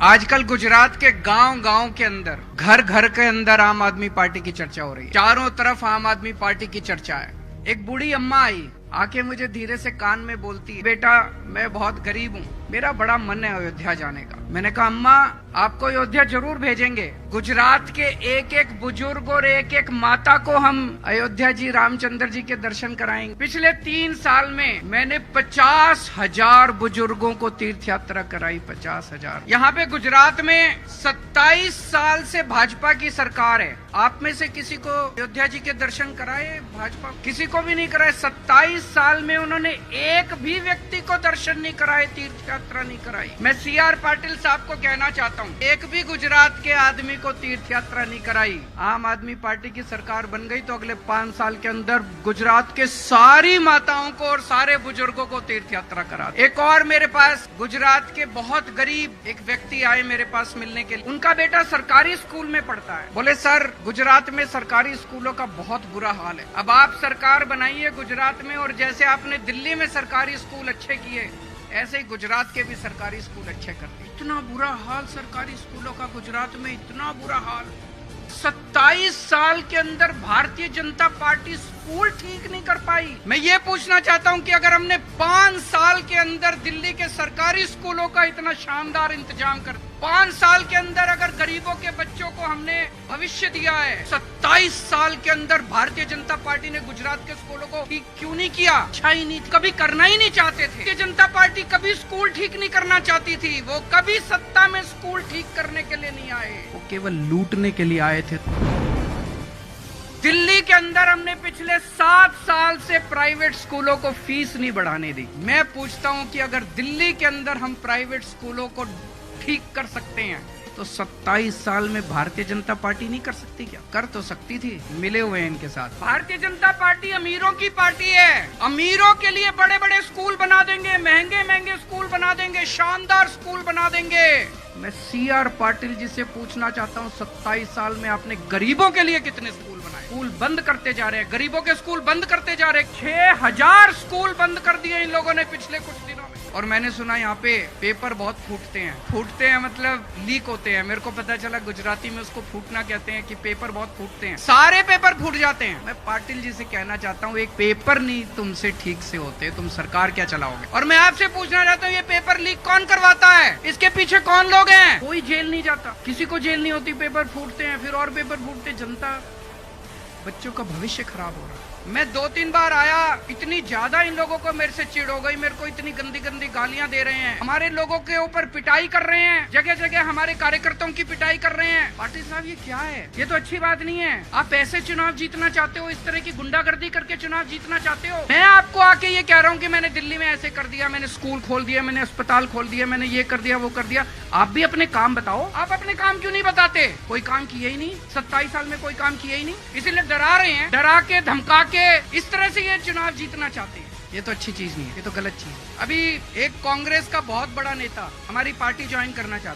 आजकल गुजरात के गांव-गांव के अंदर, घर-घर के अंदर आम आदमी पार्टी की चर्चा हो रही है। चारों तरफ आम आदमी पार्टी की चर्चा है। एक बूढ़ी अम्मा आई, आके मुझे धीरे से कान में बोलती है, बेटा मैं बहुत गरीब हूँ, मेरा बड़ा मन है अयोध्या जाने का। मैंने कहा अम्मा आपको अयोध्या जरूर भेजेंगे। गुजरात के एक एक बुजुर्ग और एक एक माता को हम अयोध्या जी रामचंद्र जी के दर्शन कराएंगे। पिछले 3 साल में मैंने 50,000 बुजुर्गों को तीर्थ यात्रा कराई। 50,000। यहाँ पे गुजरात में 27 साल से भाजपा की सरकार है। आप में से किसी को अयोध्या जी के दर्शन कराए भाजपा? किसी को भी नहीं कराए। 27 साल में उन्होंने एक भी व्यक्ति को दर्शन नहीं कराए, तीर्थ यात्रा नहीं कराई। मैं CR पाटिल साहब को कहना चाहता हूँ, एक भी गुजरात के आदमी को तीर्थ यात्रा नहीं कराई। आम आदमी पार्टी की सरकार बन गई तो अगले 5 साल के अंदर गुजरात के सारी माताओं को और सारे बुजुर्गों को तीर्थ यात्रा करा। एक और मेरे पास गुजरात के बहुत गरीब एक व्यक्ति आए मेरे पास मिलने के लिए। उनका बेटा सरकारी स्कूल में पढ़ता है। बोले सर गुजरात में सरकारी स्कूलों का बहुत बुरा हाल है। अब आप सरकार बनाइए गुजरात में, और जैसे आपने दिल्ली में सरकारी स्कूल अच्छे किए, ऐसे ही गुजरात के भी सरकारी स्कूल अच्छे कर दिए। इतना बुरा हाल सरकारी स्कूलों का गुजरात में, इतना बुरा हाल। 27 साल के अंदर भारतीय जनता पार्टी स्कूल ठीक नहीं कर पाई। मैं ये पूछना चाहता हूँ कि अगर हमने 5 साल के अंदर दिल्ली के सरकारी स्कूलों का इतना शानदार इंतजाम कर, 5 साल के अंदर अगर गरीबों के बच्चों को हमने भविष्य दिया है, 27 साल के अंदर भारतीय जनता पार्टी ने गुजरात के स्कूलों को ठीक क्यों नहीं किया? अच्छा ही नहीं, कभी करना ही नहीं चाहते थे। भारतीय जनता पार्टी कभी स्कूल ठीक नहीं करना चाहती थी। वो कभी सत्ता में स्कूल ठीक करने के लिए नहीं आए, वो केवल लूटने के लिए आए थे। दिल्ली के अंदर हमने पिछले 7 साल से प्राइवेट स्कूलों को फीस नहीं बढ़ाने दी। मैं पूछता हूं कि अगर दिल्ली के अंदर हम प्राइवेट स्कूलों को ठीक कर सकते हैं तो 27 साल में भारतीय जनता पार्टी नहीं कर सकती क्या? कर तो सकती थी। मिले हुए हैं इनके साथ। भारतीय जनता पार्टी अमीरों की पार्टी है। अमीरों के लिए बड़े बड़े स्कूल बना देंगे, महंगे महंगे स्कूल बना देंगे, शानदार स्कूल बना देंगे। मैं CR पाटिल जी से पूछना चाहता हूँ, 27 साल में आपने गरीबों के लिए कितने स्कूल बनाए? स्कूल बंद करते जा रहे हैं, गरीबों के स्कूल बंद करते जा रहे हैं। 6,000 स्कूल बंद कर दिए इन लोगों ने पिछले कुछ दिनों में। और मैंने सुना यहाँ पे पेपर बहुत फूटते हैं मतलब लीक होते हैं। मेरे को पता चला गुजराती में उसको फूटना कहते हैं, कि पेपर बहुत फूटते हैं, सारे पेपर फूट जाते हैं। मैं पाटिल जी से कहना चाहता हूँ, एक पेपर नहीं तुमसे ठीक से होते, तुम सरकार क्या चलाओगे? और मैं आपसे पूछना चाहता हूँ, ये पेपर लीक कौन करवाता है? इसके पीछे कौन लोग हैं? कोई जेल नहीं जाता, किसी को जेल नहीं होती। पेपर फूटते हैं, फिर और पेपर फूटते, जनता बच्चों का भविष्य खराब हो रहा है। मैं 2-3 बार आया, इतनी ज्यादा इन लोगों को मेरे से चिढ़ हो गई। मेरे को इतनी गंदी गंदी गालियां दे रहे हैं, हमारे लोगों के ऊपर पिटाई कर रहे हैं, जगह जगह हमारे कार्यकर्ताओं की पिटाई कर रहे हैं। पाटिल साहब ये क्या है? ये तो अच्छी बात नहीं है। आप ऐसे चुनाव जीतना चाहते हो? इस तरह की गुंडागर्दी करके चुनाव जीतना चाहते हो? मैं आपको आके ये कह रहा हूँ कि मैंने दिल्ली में ऐसे कर दिया, मैंने स्कूल खोल दिया, मैंने अस्पताल खोल दिया, मैंने ये कर दिया, वो कर दिया। आप भी अपने काम बताओ। आप अपने काम क्यों नहीं बताते? कोई काम किए ही नहीं, 27 साल में कोई काम किए ही नहीं, इसीलिए डरा रहे हैं। डरा के धमका के इस तरह से ये चुनाव जीतना चाहते हैं। ये तो अच्छी चीज नहीं है, ये तो गलत चीज है। अभी एक कांग्रेस का बहुत बड़ा नेता हमारी पार्टी ज्वाइन करना चाहता है।